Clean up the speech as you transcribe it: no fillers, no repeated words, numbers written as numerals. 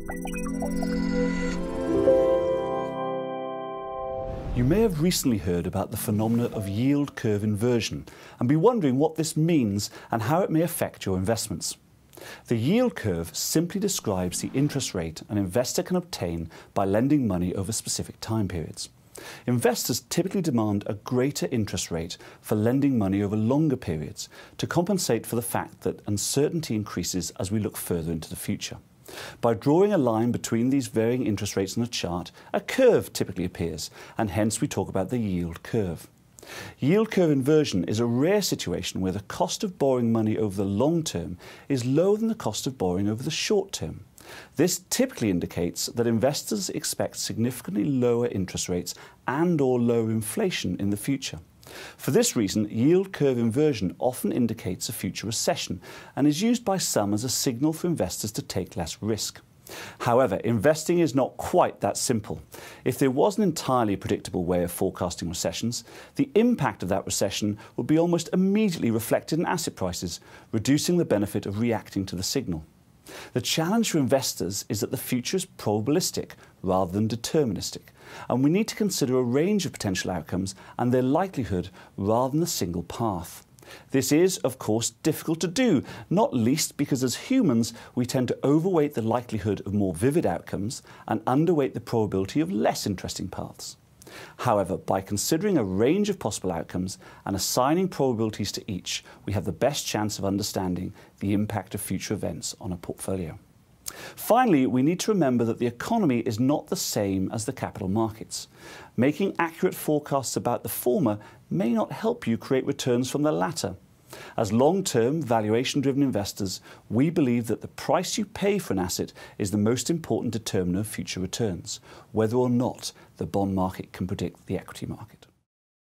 You may have recently heard about the phenomena of yield curve inversion and be wondering what this means and how it may affect your investments. The yield curve simply describes the interest rate an investor can obtain by lending money over specific time periods. Investors typically demand a greater interest rate for lending money over longer periods to compensate for the fact that uncertainty increases as we look further into the future. By drawing a line between these varying interest rates on a chart, a curve typically appears, and hence we talk about the yield curve. Yield curve inversion is a rare situation where the cost of borrowing money over the long term is lower than the cost of borrowing over the short term. This typically indicates that investors expect significantly lower interest rates and/or lower inflation in the future. For this reason, yield curve inversion often indicates a future recession and is used by some as a signal for investors to take less risk. However, investing is not quite that simple. If there was an entirely predictable way of forecasting recessions, the impact of that recession would be almost immediately reflected in asset prices, reducing the benefit of reacting to the signal. The challenge for investors is that the future is probabilistic rather than deterministic, and we need to consider a range of potential outcomes and their likelihood rather than a single path. This is, of course, difficult to do, not least because as humans we tend to overweight the likelihood of more vivid outcomes and underweight the probability of less interesting paths. However, by considering a range of possible outcomes and assigning probabilities to each, we have the best chance of understanding the impact of future events on a portfolio. Finally, we need to remember that the economy is not the same as the capital markets. Making accurate forecasts about the former may not help you create returns from the latter. As long-term, valuation-driven investors, we believe that the price you pay for an asset is the most important determinant of future returns, whether or not the bond market can predict the equity market.